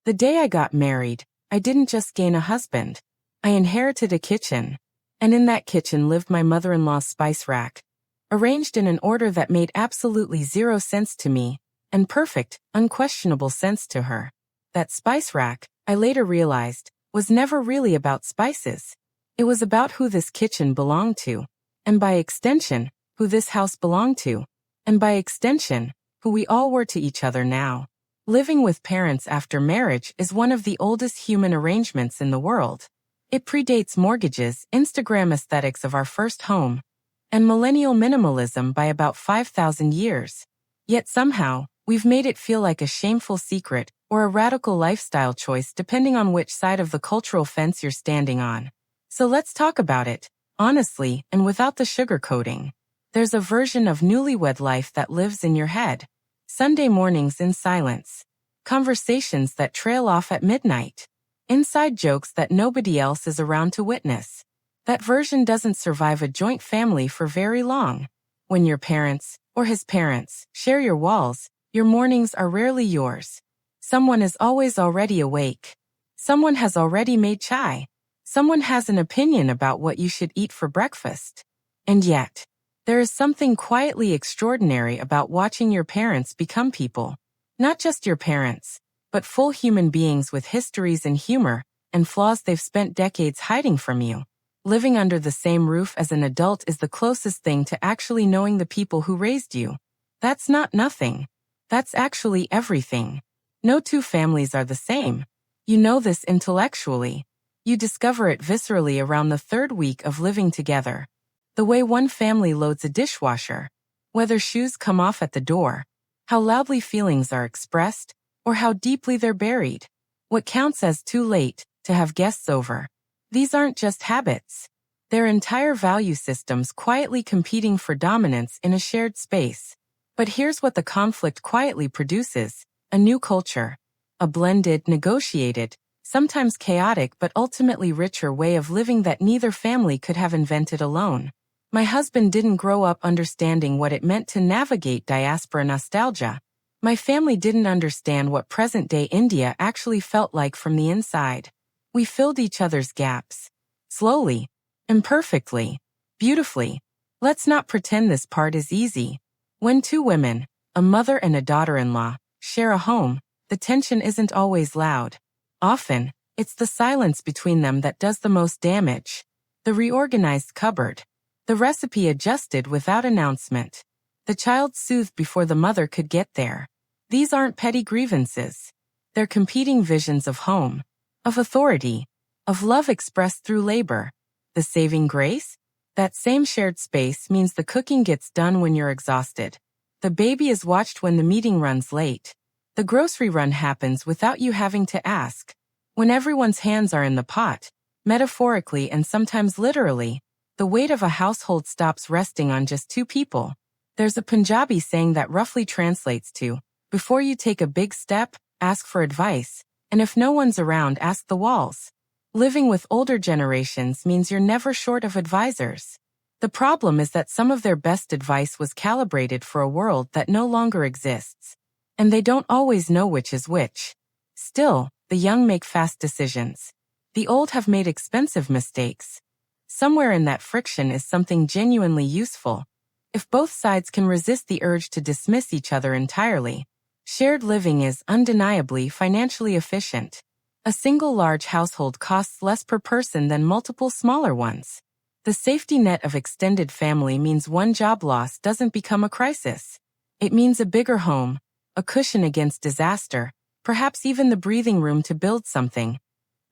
The day I got married, I didn't just gain a husband. I inherited a kitchen. And in that kitchen lived my mother-in-law's spice rack, arranged in an order that made absolutely zero sense to me, and perfect, unquestionable sense to her. That spice rack, I later realized, was never really about spices. It was about who this kitchen belonged to, and by extension, who this house belonged to, and by extension, who we all were to each other now. Living with parents after marriage is one of the oldest human arrangements in the world. It predates mortgages, Instagram aesthetics of our first home, and millennial minimalism by about 5,000 years. Yet somehow, we've made it feel like a shameful secret or a radical lifestyle choice depending on which side of the cultural fence you're standing on. So let's talk about it, honestly and without the sugarcoating. There's a version of newlywed life that lives in your head. Sunday mornings in silence. Conversations that trail off at midnight. Inside jokes that nobody else is around to witness. That version doesn't survive a joint family for very long. When your parents, or his parents, share your walls, your mornings are rarely yours. Someone is always already awake. Someone has already made chai. Someone has an opinion about what you should eat for breakfast. And yet, there is something quietly extraordinary about watching your parents become people. Not just your parents, but full human beings with histories and humor and flaws they've spent decades hiding from you. Living under the same roof as an adult is the closest thing to actually knowing the people who raised you. That's not nothing. That's actually everything. No two families are the same. You know this intellectually. You discover it viscerally around the third week of living together. The way one family loads a dishwasher, whether shoes come off at the door, how loudly feelings are expressed, or how deeply they're buried. What counts as too late to have guests over. These aren't just habits. They're entire value systems quietly competing for dominance in a shared space. But here's what the conflict quietly produces: a new culture. A blended, negotiated, sometimes chaotic but ultimately richer way of living that neither family could have invented alone. My husband didn't grow up understanding what it meant to navigate diaspora nostalgia. My family didn't understand what present-day India actually felt like from the inside. We filled each other's gaps. Slowly. Imperfectly. Beautifully. Let's not pretend this part is easy. When two women, a mother and a daughter-in-law, share a home, the tension isn't always loud. Often, it's the silence between them that does the most damage. The reorganized cupboard. The recipe adjusted without announcement. The child soothed before the mother could get there. These aren't petty grievances. They're competing visions of home, of authority, of love expressed through labor. The saving grace? That same shared space means the cooking gets done when you're exhausted. The baby is watched when the meeting runs late. The grocery run happens without you having to ask. When everyone's hands are in the pot, metaphorically and sometimes literally, the weight of a household stops resting on just two people. There's a Punjabi saying that roughly translates to, before you take a big step, ask for advice, and if no one's around, ask the walls. Living with older generations means you're never short of advisors. The problem is that some of their best advice was calibrated for a world that no longer exists. And they don't always know which is which. Still, the young make fast decisions. The old have made expensive mistakes. Somewhere in that friction is something genuinely useful. If both sides can resist the urge to dismiss each other entirely, shared living is undeniably financially efficient. A single large household costs less per person than multiple smaller ones. The safety net of extended family means one job loss doesn't become a crisis. It means a bigger home, a cushion against disaster, perhaps even the breathing room to build something.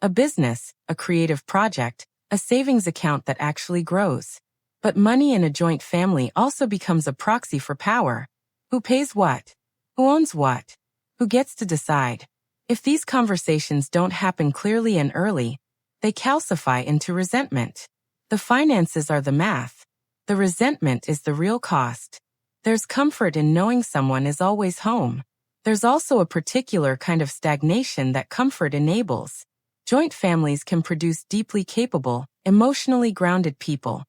A business, a creative project, a savings account that actually grows. But money in a joint family also becomes a proxy for power. Who pays what? Who owns what? Who gets to decide? If these conversations don't happen clearly and early, they calcify into resentment. The finances are the math. The resentment is the real cost. There's comfort in knowing someone is always home. There's also a particular kind of stagnation that comfort enables. Joint families can produce deeply capable, emotionally grounded people.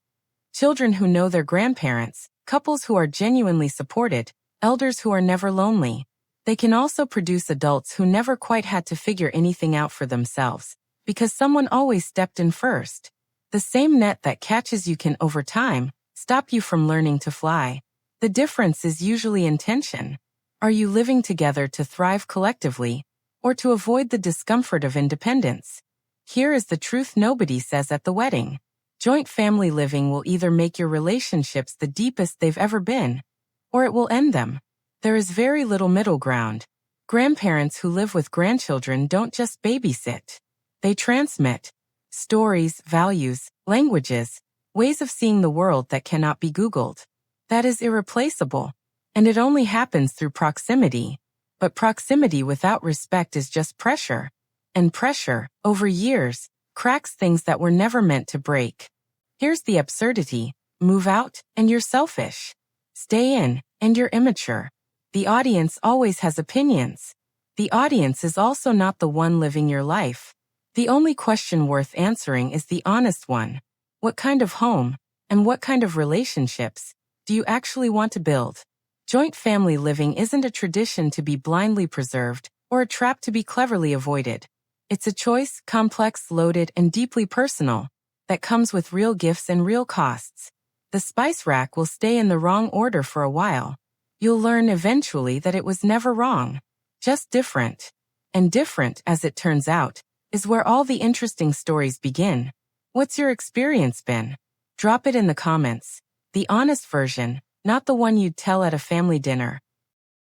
Children who know their grandparents, couples who are genuinely supported, elders who are never lonely. They can also produce adults who never quite had to figure anything out for themselves, because someone always stepped in first. The same net that catches you can, over time, stop you from learning to fly. The difference is usually intention. Are you living together to thrive collectively, or to avoid the discomfort of independence? Here is the truth nobody says at the wedding. Joint family living will either make your relationships the deepest they've ever been, or it will end them. There is very little middle ground. Grandparents who live with grandchildren don't just babysit. They transmit stories, values, languages, ways of seeing the world that cannot be Googled. That is irreplaceable. And it only happens through proximity. But proximity without respect is just pressure. And pressure, over years, cracks things that were never meant to break. Here's the absurdity. Move out, and you're selfish. Stay in, and you're immature. The audience always has opinions. The audience is also not the one living your life. The only question worth answering is the honest one. What kind of home, and what kind of relationships, do you actually want to build? Joint family living isn't a tradition to be blindly preserved, or a trap to be cleverly avoided. It's a choice, complex, loaded, and deeply personal, that comes with real gifts and real costs. The spice rack will stay in the wrong order for a while. You'll learn eventually that it was never wrong, just different. And different, as it turns out, is where all the interesting stories begin. What's your experience been? Drop it in the comments. The honest version, not the one you'd tell at a family dinner.